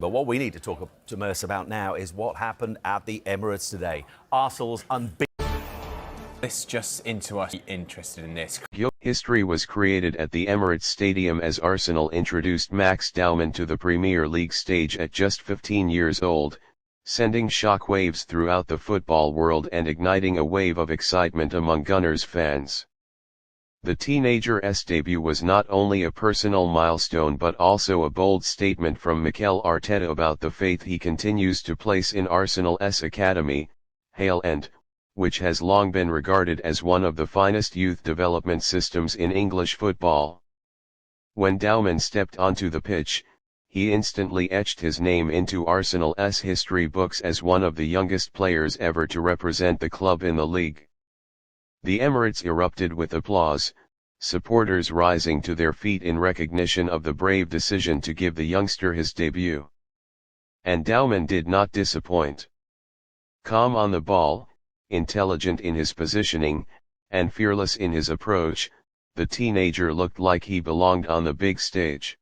But what we need to talk to Merce about now is what happened at the Emirates today. Arsenal's unbeaten. This just into us interested in this. History was created at the Emirates Stadium as Arsenal introduced Max Dowman to the Premier League stage at just 15 years old, sending shockwaves throughout the football world and igniting a wave of excitement among Gunners fans. The teenager's debut was not only a personal milestone but also a bold statement from Mikel Arteta about the faith he continues to place in Arsenal's academy, Hale End, which has long been regarded as one of the finest youth development systems in English football. When Dowman stepped onto the pitch, he instantly etched his name into Arsenal's history books as one of the youngest players ever to represent the club in the league. The Emirates erupted with applause, supporters rising to their feet in recognition of the brave decision to give the youngster his debut. And Dowman did not disappoint. Calm on the ball, intelligent in his positioning, and fearless in his approach, the teenager looked like he belonged on the big stage.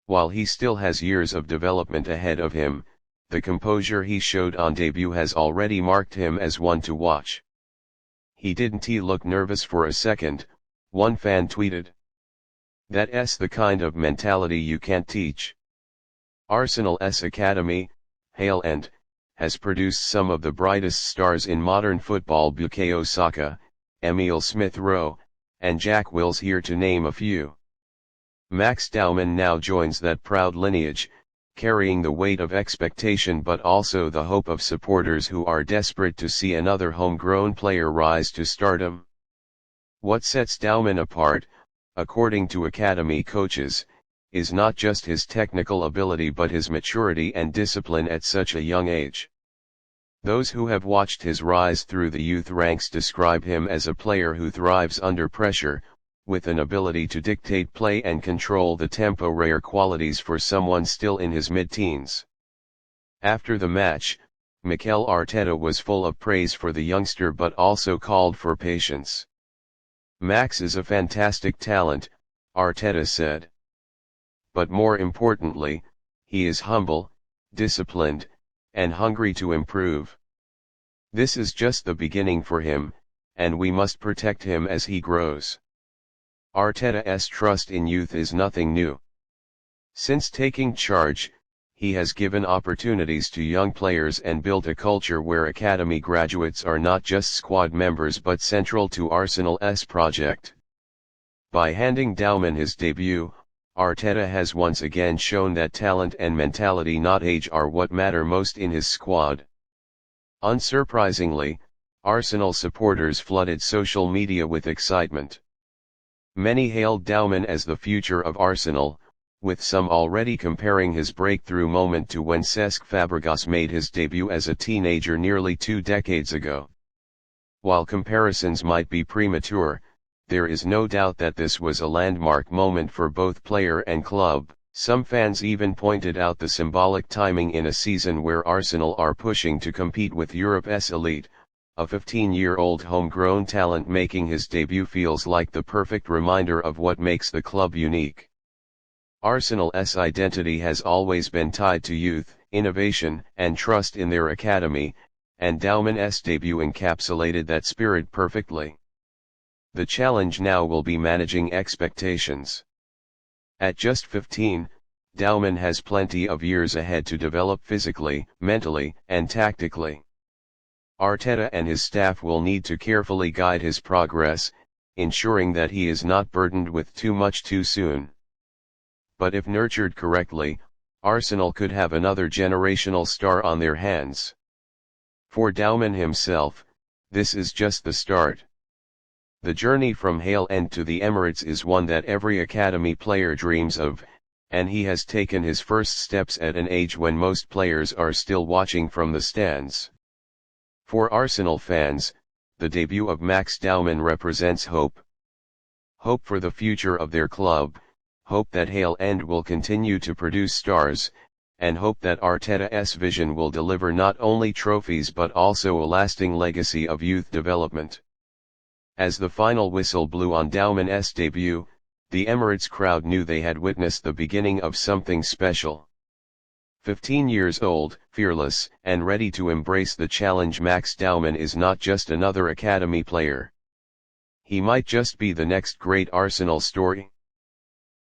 While he still has years of development ahead of him, the composure he showed on debut has already marked him as one to watch. He didn't look nervous for a second, one fan tweeted. That's the kind of mentality you can't teach. Arsenal's academy, Hale End, has produced some of the brightest stars in modern football: Bukayo Saka, Emile Smith-Rowe, and Jack Wills, here to name a few. Max Dowman now joins that proud lineage, carrying the weight of expectation but also the hope of supporters who are desperate to see another homegrown player rise to stardom. What sets Dowman apart, according to academy coaches, is not just his technical ability but his maturity and discipline at such a young age. Those who have watched his rise through the youth ranks describe him as a player who thrives under pressure, with an ability to dictate play and control the tempo, rare qualities for someone still in his mid-teens. After the match, Mikel Arteta was full of praise for the youngster but also called for patience. Max is a fantastic talent, Arteta said. But more importantly, he is humble, disciplined, and hungry to improve. This is just the beginning for him, and we must protect him as he grows. Arteta's trust in youth is nothing new. Since taking charge, he has given opportunities to young players and built a culture where academy graduates are not just squad members but central to Arsenal's project. By handing Dowman his debut, Arteta has once again shown that talent and mentality, not age, are what matter most in his squad. Unsurprisingly, Arsenal supporters flooded social media with excitement. Many hailed Dowman as the future of Arsenal, with some already comparing his breakthrough moment to when Cesc Fabregas made his debut as a teenager nearly 2 decades ago. While comparisons might be premature, there is no doubt that this was a landmark moment for both player and club. Some fans even pointed out the symbolic timing in a season where Arsenal are pushing to compete with Europe's elite. A 15-year-old homegrown talent making his debut feels like the perfect reminder of what makes the club unique. Arsenal's identity has always been tied to youth, innovation, and trust in their academy, and Dowman's debut encapsulated that spirit perfectly. The challenge now will be managing expectations. At just 15, Dowman has plenty of years ahead to develop physically, mentally, and tactically. Arteta and his staff will need to carefully guide his progress, ensuring that he is not burdened with too much too soon. But if nurtured correctly, Arsenal could have another generational star on their hands. For Dowman himself, this is just the start. The journey from Hale End to the Emirates is one that every academy player dreams of, and he has taken his first steps at an age when most players are still watching from the stands. For Arsenal fans, the debut of Max Dowman represents hope. Hope for the future of their club, hope that Hale End will continue to produce stars, and hope that Arteta's vision will deliver not only trophies but also a lasting legacy of youth development. As the final whistle blew on Dowman's debut, the Emirates crowd knew they had witnessed the beginning of something special. 15 years old, fearless, and ready to embrace the challenge, Max Dowman is not just another academy player. He might just be the next great Arsenal story.